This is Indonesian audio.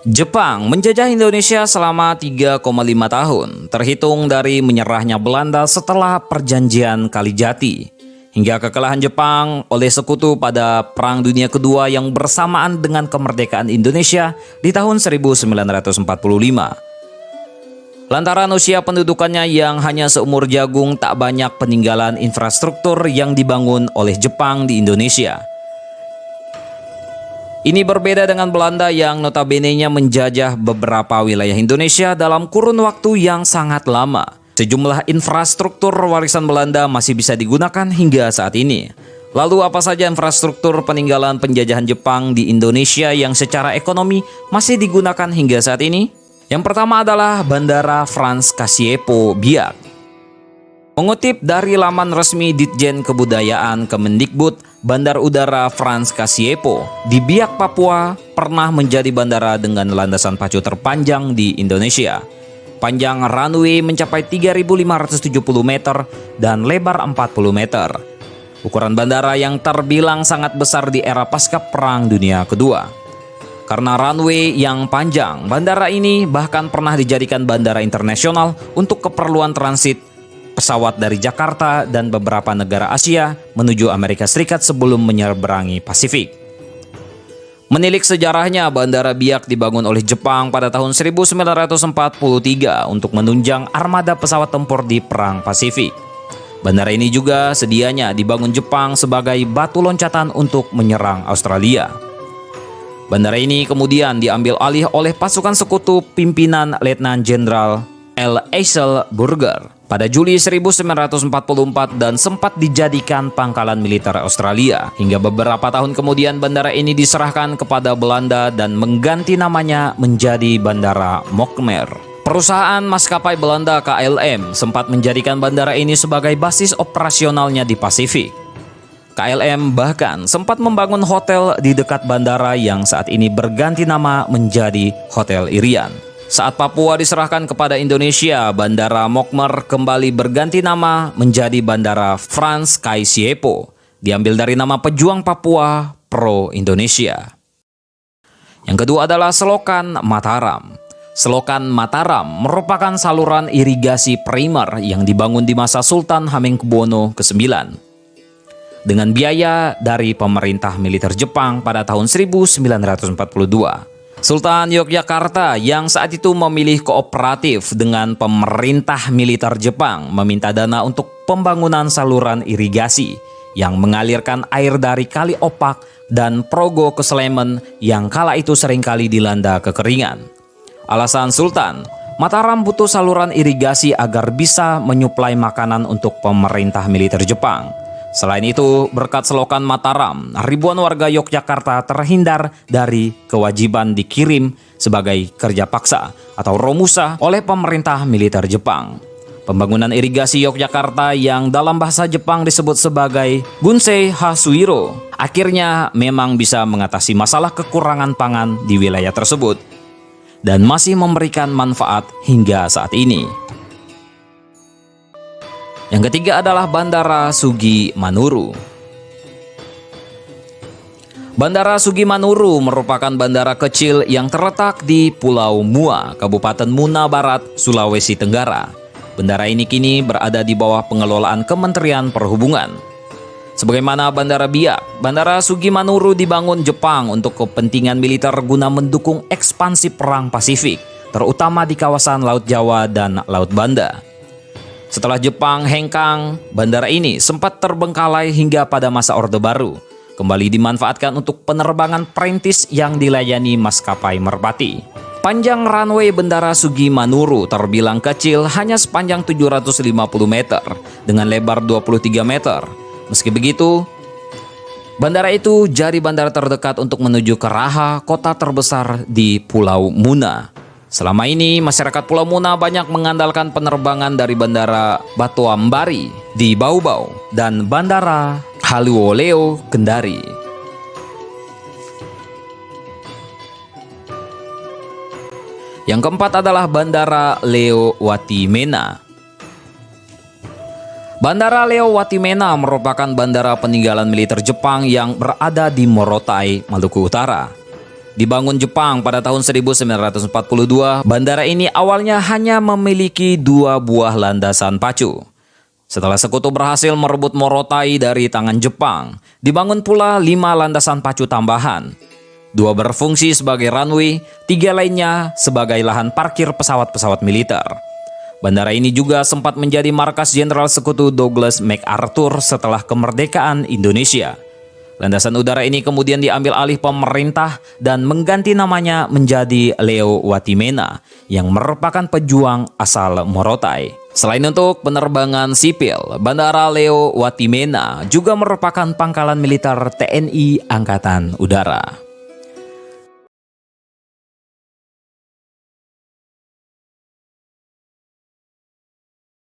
Jepang menjajah Indonesia selama 3,5 tahun, terhitung dari menyerahnya Belanda setelah Perjanjian Kalijati, hingga kekalahan Jepang oleh sekutu pada Perang Dunia Kedua yang bersamaan dengan kemerdekaan Indonesia di tahun 1945. Lantaran usia pendudukannya yang hanya seumur jagung, tak banyak peninggalan infrastruktur yang dibangun oleh Jepang di Indonesia. Ini berbeda dengan Belanda yang notabene-nya menjajah beberapa wilayah Indonesia dalam kurun waktu yang sangat lama. Sejumlah infrastruktur warisan Belanda masih bisa digunakan hingga saat ini. Lalu apa saja infrastruktur peninggalan penjajahan Jepang di Indonesia yang secara ekonomi masih digunakan hingga saat ini? Yang pertama adalah Bandara Frans Kasiepo Biak. Mengutip dari laman resmi Ditjen Kebudayaan Kemendikbud, Bandar Udara Frans Kasiepo di Biak, Papua pernah menjadi bandara dengan landasan pacu terpanjang di Indonesia. Panjang runway mencapai 3.570 meter dan lebar 40 meter. Ukuran bandara yang terbilang sangat besar di era pasca Perang Dunia Kedua. Karena runway yang panjang, bandara ini bahkan pernah dijadikan bandara internasional untuk keperluan transit pesawat dari Jakarta dan beberapa negara Asia menuju Amerika Serikat sebelum menyeberangi Pasifik. Menilik sejarahnya, Bandara Biak dibangun oleh Jepang pada tahun 1943 untuk menunjang armada pesawat tempur di Perang Pasifik. Bandara ini juga sedianya dibangun Jepang sebagai batu loncatan untuk menyerang Australia. Bandara ini kemudian diambil alih oleh pasukan sekutu pimpinan Letnan Jenderal L. Eckel Burger pada Juli 1944 dan sempat dijadikan pangkalan militer Australia. Hingga beberapa tahun kemudian bandara ini diserahkan kepada Belanda dan mengganti namanya menjadi Bandara Mokmer. Perusahaan maskapai Belanda KLM sempat menjadikan bandara ini sebagai basis operasionalnya di Pasifik. KLM bahkan sempat membangun hotel di dekat bandara yang saat ini berganti nama menjadi Hotel Irian. Saat Papua diserahkan kepada Indonesia, Bandara Mokmer kembali berganti nama menjadi Bandara Frans Kasiepo, diambil dari nama pejuang Papua pro-Indonesia. Yang kedua adalah Selokan Mataram. Selokan Mataram merupakan saluran irigasi primer yang dibangun di masa Sultan Hamengkubuwono ke-9. Dengan biaya dari pemerintah militer Jepang pada tahun 1942. Sultan Yogyakarta yang saat itu memilih kooperatif dengan pemerintah militer Jepang meminta dana untuk pembangunan saluran irigasi yang mengalirkan air dari Kali Opak dan Progo ke Sleman yang kala itu seringkali dilanda kekeringan. Alasan Sultan, Mataram butuh saluran irigasi agar bisa menyuplai makanan untuk pemerintah militer Jepang. Selain itu, berkat Selokan Mataram, ribuan warga Yogyakarta terhindar dari kewajiban dikirim sebagai kerja paksa atau romusa oleh pemerintah militer Jepang. Pembangunan irigasi Yogyakarta yang dalam bahasa Jepang disebut sebagai Bunsei Hasuiro akhirnya memang bisa mengatasi masalah kekurangan pangan di wilayah tersebut dan masih memberikan manfaat hingga saat ini. Yang ketiga adalah Bandara Sugi Manuru. Bandara Sugi Manuru merupakan bandara kecil yang terletak di Pulau Mua, Kabupaten Muna Barat, Sulawesi Tenggara. Bandara ini kini berada di bawah pengelolaan Kementerian Perhubungan. Sebagaimana Bandara Biak, Bandara Sugi Manuru dibangun Jepang untuk kepentingan militer guna mendukung ekspansi Perang Pasifik, terutama di kawasan Laut Jawa dan Laut Banda. Setelah Jepang hengkang, bandara ini sempat terbengkalai hingga pada masa Orde Baru. Kembali dimanfaatkan untuk penerbangan perintis yang dilayani maskapai Merpati. Panjang runway Bandara Sugi Manuru terbilang kecil, hanya sepanjang 750 meter dengan lebar 23 meter. Meski begitu, bandara itu jadi bandara terdekat untuk menuju ke Raha, kota terbesar di Pulau Muna. Selama ini, masyarakat Pulau Muna banyak mengandalkan penerbangan dari Bandara Batuambari di Baubau dan Bandara Haluoleo Kendari. Yang keempat adalah Bandara Leo Watimena. Bandara Leo Watimena merupakan bandara peninggalan militer Jepang yang berada di Morotai, Maluku Utara. Dibangun Jepang pada tahun 1942, bandara ini awalnya hanya memiliki 2 buah landasan pacu. Setelah Sekutu berhasil merebut Morotai dari tangan Jepang, dibangun pula 5 landasan pacu tambahan. 2 berfungsi sebagai runway, 3 lainnya sebagai lahan parkir pesawat-pesawat militer. Bandara ini juga sempat menjadi markas Jenderal Sekutu Douglas MacArthur setelah kemerdekaan Indonesia. Landasan udara ini kemudian diambil alih pemerintah dan mengganti namanya menjadi Leo Watimena yang merupakan pejuang asal Morotai. Selain untuk penerbangan sipil, Bandara Leo Watimena juga merupakan pangkalan militer TNI Angkatan Udara.